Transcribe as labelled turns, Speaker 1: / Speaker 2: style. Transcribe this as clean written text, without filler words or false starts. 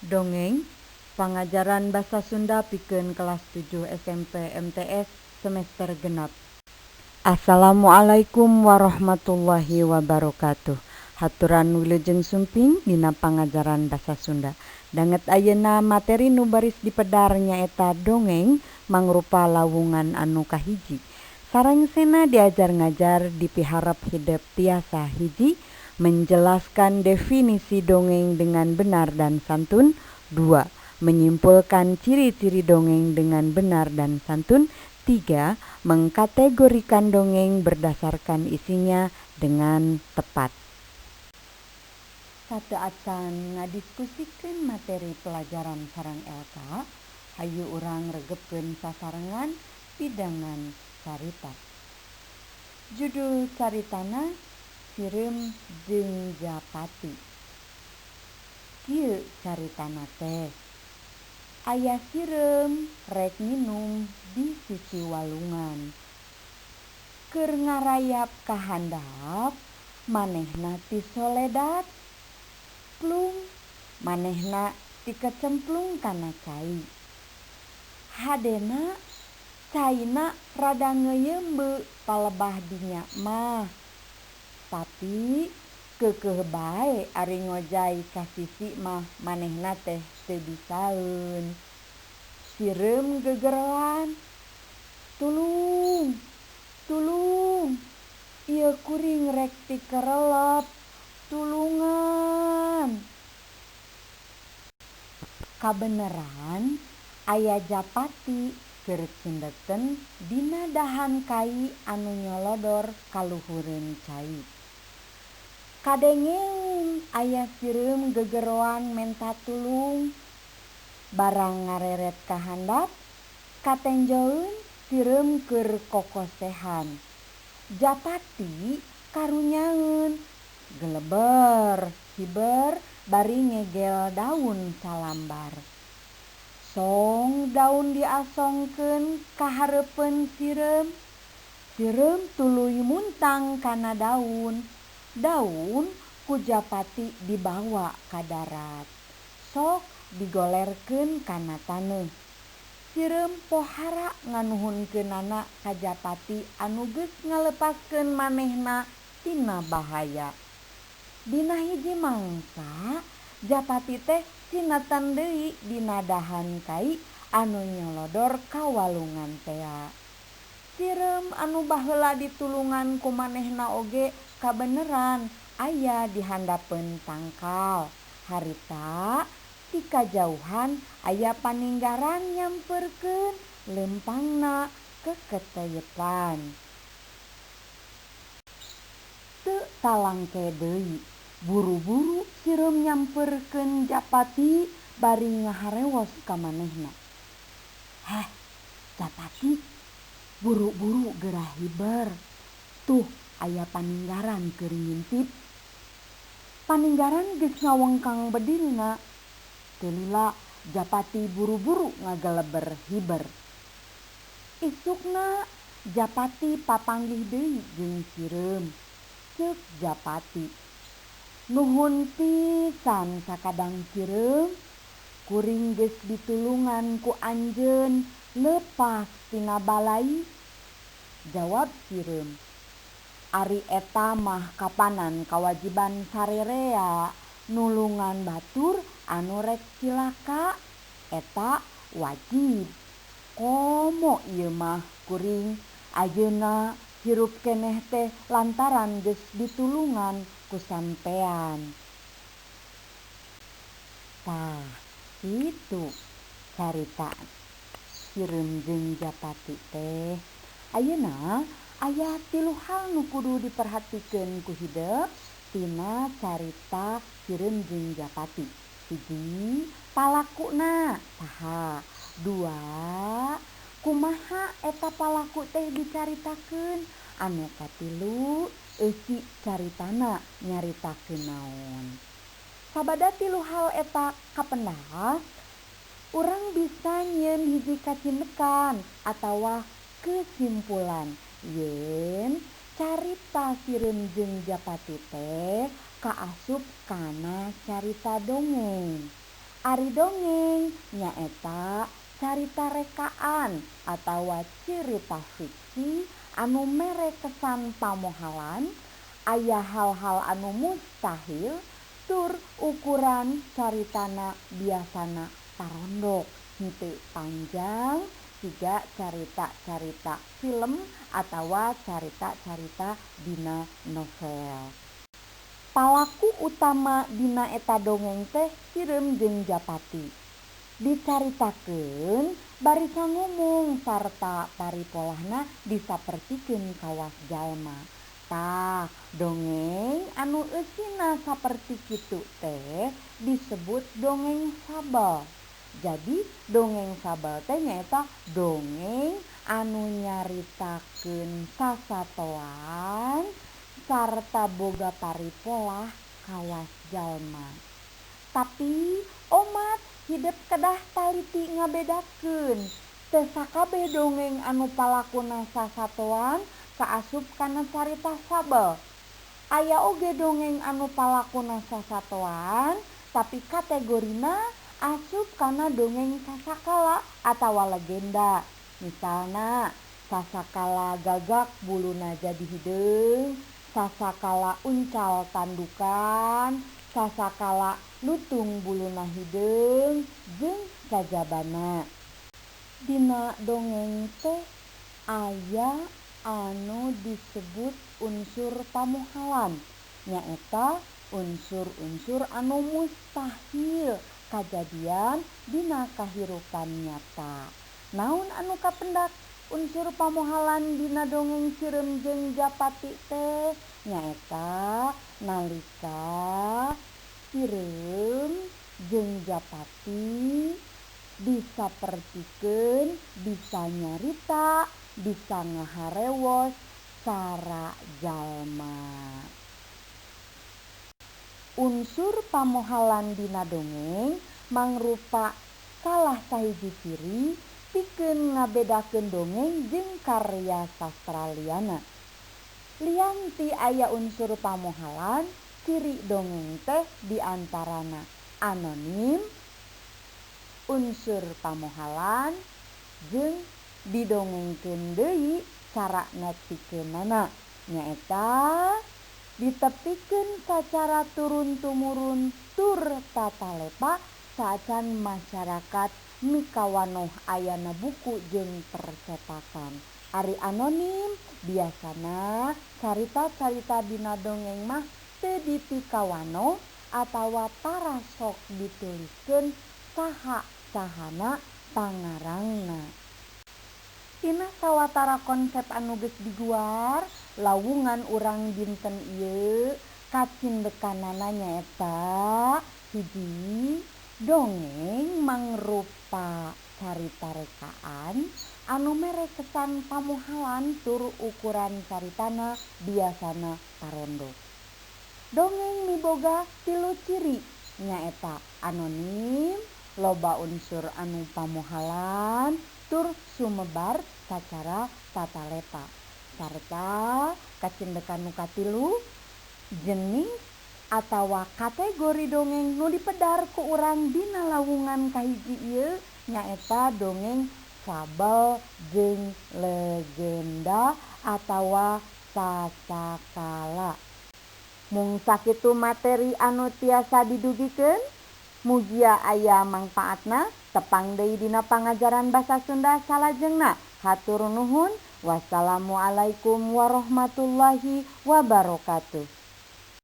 Speaker 1: Dongeng Pangajaran Basa Sunda pikeun kelas 7 SMP MTS semester genap. Assalamualaikum warahmatullahi wabarakatuh. Haturan wilujeng sumping dina pangajaran basa Sunda. Danget ayeuna materi nu baris dipedar nyaeta dongeng mangrupa lawungan anu kahiji. Sarangsena diajar ngajar dipiharap hidup tiasa hiji, menjelaskan definisi dongeng dengan benar dan santun. 2. Menyimpulkan ciri-ciri dongeng dengan benar dan santun. 3. Mengkategorikan dongeng berdasarkan isinya dengan tepat. Satu acan ngadiskusikeun materi pelajaran sareng LK. Hayu urang regepkeun sasarengan pidangan carita. Judul caritana Sireum jeung Japati. Kieu caritana teh. Aya sireum rek minum di sisi walungan. Keur ngarayap ka handap, manehna ti soledad. Plung, manehna ti kecemplung kana cai. Hadena caina rada ngeuyeumbe palebah dinya mah. Tapi keukeuh bae ari ngojay ka sisi mah manehna teh teu bisaeun. Sireum gegeroan, "Tulung, tulung, ieu kuring rek ti kerelep, tulungan." Kabeneran aya Japati keur cindeken dina dahan kai anu nyolodor kaluhureun cai. Kadengeun aya sireum gegeroan menta tulung. Barang ngareret ka handap, katenjoeun sireum keur kokosehan. Japati karunyaeun, geleber hiber bari ngegel daun salambar. Song daun diasongkeun ka hareupeun sireum. Sireum tuluy muntang kana daun. Daun ku Japati dibawa ka darat. Sok digolerkeun kana taneuh. Sireum pohara nganuhunkeunana ka Japati anu geus ngalepaskeun manehna tina bahaya. Dina hiji mangsa Japati teh cinatan deui dina dahan kai anu nyolodor ka walungan tea. Sireum anu baheula ditulungan ku manehna oge kabeneran aya di handapeun tangkal. Harita ti kajauhan aya paninggaran nyamperkeun lempangna keketeyepan. Teu talangke deui, buru-buru sireum nyamperkeun Japati bari ngaharewos ka manehna. "Heh, Japati, buru-buru geurah hiber. Tuh aya paninggaran keur ngintip." Paninggaran geus ngawengkang bedilna. Teu lila Japati buru-buru ngageleber hiber. Isukna Japati papanggih deui jeung sireum. Ceuk Japati, "Nuhun pisan sakadang sireum, kuring geus ditulungan ku anjeun leupas tina balai." Jawab sireum, "Ari eta mah kapanan kawajiban sarerea, nulungan batur anu rek cilaka eta wajib. Komo ieu mah kuring ayeuna hirup keneh teh lantaran geus ditulungan ku sampean." Tah, itu carita Sireum jeung Japati teh. Ayeuna aya 3 hal nu kudu diperhatikeun ku hideuk tina carita Sireum jeung Japati. 1. Palakuna saha. 2. Kumaha eta palaku teh dicaritakeun. Anu katilu, eusi caritana nyaritakeun naon. Sabada 3 hal eta kapendak, urang bisa nyieun hiji kacindekan atawa kesimpulan yen carita Sireum jeung Japati teh kaasup kana carita dongeng. Ari dongeng nyaeta carita rekaan atawa cirita fiksi anu mere kesan pamohalan, aya hal-hal anu mustahil, tur ukuran caritana biasana parondok henteu panjang siga carita-carita film atawa carita-carita dina novel. Palaku utama dina eta dongeng teh Sireum jeung Japati. Dicaritakeun bari ngomong sarta paripolahna disapertikeun kawas jalma. Tah dongeng anu eusina saperti kitu teh disebut dongeng fabel. Jadi dongeng fabel teh nyaeta dongeng anu nyaritakeun sasatoan sarta boga paripolah kawas jalma. Tapi omat hidup kedah taliti ngabedakeun teu sakabeh dongeng anu palakuna sasatoan kaasup kana carita fabel. Aya oge dongeng anu palakuna sasatoan tapi kategorina asup kana dongeng sasakala atawa legenda. Misalna sasakala gagak buluna jadi hideung, sasakala uncal tandukan, sasakala lutung buluna hideung, jeung sajabana. Dina dongeng teh aya anu disebut unsur pamohalan, nyaeta unsur-unsur anu mustahil kajadian dina kahirupan nyata. Naon anu kapendak unsur pamohalan dina dongeng Sireum jeung Japati teh? Nyaeta nalika Sireum jeung Japati disapertikeun bisa nyarita, bisa ngaharewos cara jalma. Unsur pamohalan dina dongeng mangrupa salah sahiji ciri pikeun ngabedakeun dongeng jeung karya sastra liana. Lian ti aya unsur pamohalan, ciri dongeng teh diantarana anonim, unsur pamohalan, jeung didongengkeun deui cara nepikeunana, nyaeta ditepikeun sacara turun-tumurun tur tatalepa saacan masyarakat mikawanoh ayana buku jeung percetakan. Ari anonim biasana carita-carita dina dongeng mah teu dipikawanoh atawa tara sok dituliskeun saha-sahana pangarangna. Tina sawatara konsep anu geus diguar, lawungan urang dinten ieu kacindekanana nyaeta hiji, dongeng mangrupa carita rekaan anu mere kesan pamohalan tur ukuran caritana biasana parondok. Dongeng miboga 3 ciri, nyaeta anonim, loba unsur anu pamohalan, tur sumebar sacara tatalepa, sarta kacindekan nu katilu, jenis atawa kategori dongeng nu dipedar ku urang dina lawungan kahiji ieu nyaeta dongeng fabel jeung legenda atawa sasakala. Mung sakitu materi anu tiasa didugikeun, mugia aya mangpaatna. Tepang deui dina pangajaran basa Sunda salajengna. Hatur nuhun. Wassalamualaikum warahmatullahi wabarakatuh.